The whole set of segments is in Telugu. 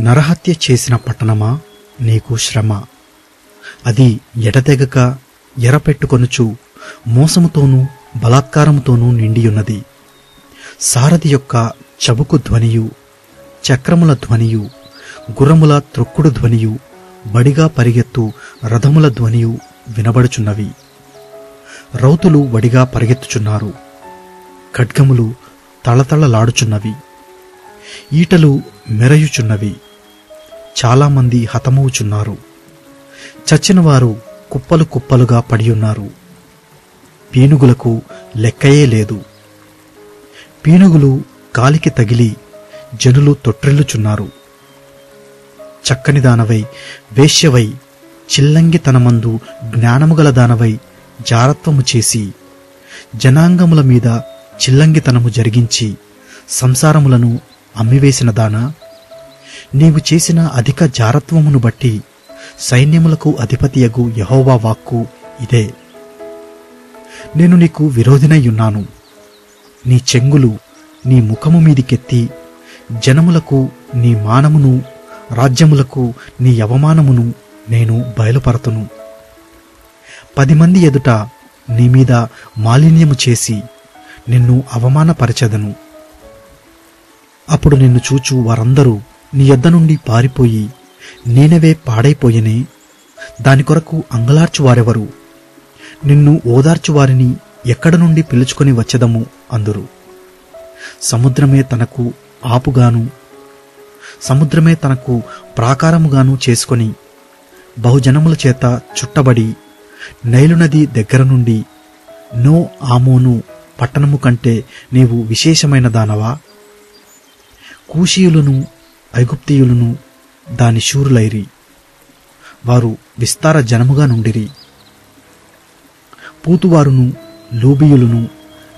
నరహత్య చేసిన పట్టణమా, నీకు శ్రమ. అది ఎడతెగక ఎరపెట్టుకొనుచు మోసముతోనూ బలాత్కారముతోనూ నిండియున్నది. సారథి యొక్క చబుకు ధ్వనియు, చక్రముల ధ్వనియు, గుర్రముల త్రొక్కుడు ధ్వనియు, బడిగా పరిగెత్తు రథముల ధ్వనియు వినబడుచున్నవి. రౌతులు వడిగా పరిగెత్తుచున్నారు. ఖడ్గములు తళతళలాడుచున్నవి. ఈటలు మెరయుచున్నవి. చాలామంది హతమవుచున్నారు. చచ్చినవారు కుప్పలు కుప్పలుగా పడియున్నారు. పీనుగులకు లెక్కయే లేదు. పీనుగులు కాలికి తగిలి జనులు తొట్టిల్లుచున్నారు. చక్కని దానవై, వేశ్యవై, చిల్లంగితనమందు జ్ఞానముగల దానవై జారత్వము చేసి జనాంగముల మీద చిల్లంగితనము జరిగించి సంసారములను అమ్మివేసిన దానా, నీవు చేసిన అధిక జారత్వమును బట్టి సైన్యములకు అధిపతియగు యెహోవా వాక్కు ఇదే. నేను నీకు విరోధినయ్యున్నాను. నీ చెంగులు నీ ముఖము మీదికెత్తి జనములకు నీ మానమును, రాజ్యములకు నీ అవమానమును నేను బయలుపరతును. 10 మంది ఎదుట నీ మీద మాలిన్యము చేసి నిన్ను అవమానపరచెదను. అప్పుడు నిన్ను చూచు వారందరూ నీ యొద్ద నుండి పారిపోయి, నీనెవే పాడైపోయెనే, దాని కొరకు అంగలార్చువారెవరు, నిన్ను ఓదార్చువారిని ఎక్కడ నుండి పిలుచుకొని వచ్చెదము అందురు. సముద్రమే తనకు ఆపుగాను, సముద్రమే తనకు ప్రాకారముగాను చేసుకొని బహుజనముల చేత చుట్టబడి నైలు నది దగ్గర నుండి నో ఆమోను పట్టణము కంటే నీవు విశేషమైన దానవా? కూషీయులను ఐగుప్తీయులను దాని శూరులైరి. వారు విస్తార జనముగా నుండిరి. పూతువారును లూబియులను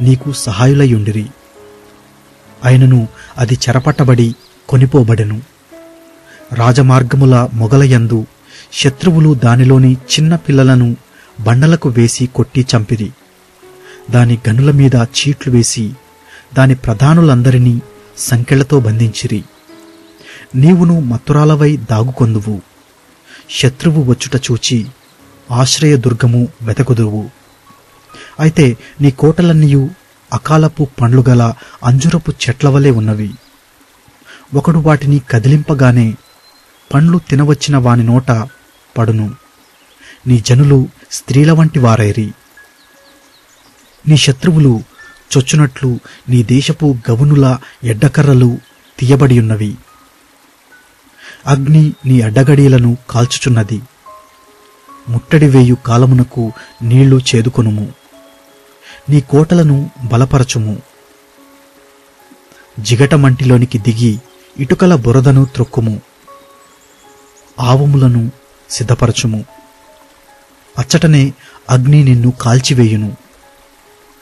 నీకు సహాయులయ్యుండిరి. అయినను అది చెరపట్టబడి కొనిపోబడెను. రాజమార్గముల మొగలయందు శత్రువులు దానిలోని చిన్న పిల్లలను బండలకు వేసి కొట్టి చంపిరి. దాని గనుల మీద చీట్లు వేసి దాని ప్రధానులందరినీ సంకెళ్లతో బంధించిరి. నీవును మత్తురాలవై దాగుకొందువు. శత్రువు వచ్చుట చూచి ఆశ్రయదుర్గము వెతకుదువు. అయితే నీ కోటలన్నీయు అకాలపు పండ్లుగల అంజురపు చెట్లవలే ఉన్నవి. ఒకడు వాటిని కదిలింపగానే పండ్లు తినవచ్చిన వాని నోట పడును. నీ జనులు స్త్రీల వంటి వారైరి. నీ శత్రువులు చొచ్చునట్లు నీ దేశపు గవునుల ఎడ్డకర్రలు తీయబడియున్నవి. అగ్ని నీ అడ్డగడీలను కాల్చుచున్నది. ముట్టడి వేయు కాలమునకు నీళ్లు చేదుకొనుము. నీ కోటలను బలపరచుము. జిగటమంటిలోనికి దిగి ఇటుకల బురదను త్రొక్కుము. ఆవుములను సిద్ధపరచుము. అచ్చటనే అగ్ని నిన్ను కాల్చివేయును.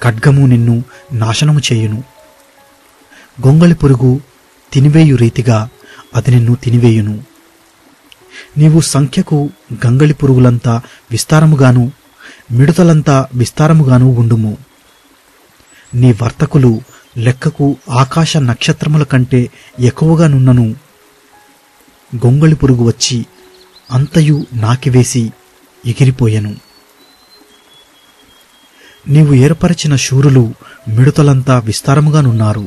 ఖడ్గము నిన్ను నాశనము చేయును. గొంగళి పురుగు తినివేయు రీతిగా అది నిన్ను తినివేయును. నీవు సంఖ్యకు గంగళి పురుగులంతా విస్తారముగాను, మిడుతలంతా విస్తారముగాను ఉండుము. నీ వర్తకులు లెక్కకు ఆకాశ నక్షత్రముల కంటే ఎక్కువగా నున్నను. గొంగళి పురుగు వచ్చి అంతయు నాకివేసి ఎగిరిపోయెను. నీవు ఏర్పరచిన శూరులు మిడుతలంతా విస్తారముగానున్నారు.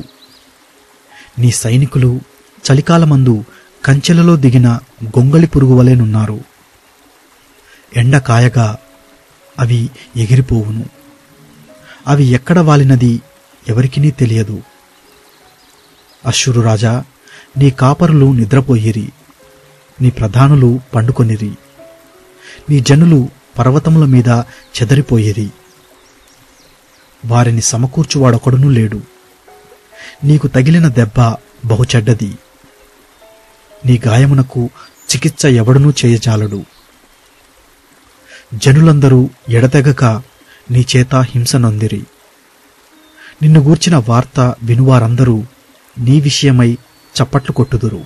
నీ సైనికులు చలికాలమందు కంచెలలో దిగిన గొంగళి పురుగు వలెనున్నారు. ఎండ కాయగా అవి ఎగిరిపోవును. అవి ఎక్కడ వాలినది ఎవరికినీ తెలియదు. అశ్షూరు రాజా, నీ కాపరులు నిద్రపోయిరి. నీ ప్రధానులు పండుకొనిరి. నీ జనులు పర్వతముల మీద చెదరిపోయిరి. వారిని సమకూర్చువాడొకడునూ లేడు. నీకు తగిలిన దెబ్బ బహుచెడ్డది. నీ గాయమునకు చికిత్స ఎవడునూ చేయజాలడు. జనులందరూ ఎడతెగక నీ చేత హింస నొందిరి. నిన్ను గూర్చిన వార్త వినువారందరూ నీ విషయమై చప్పట్లు కొట్టుదురు.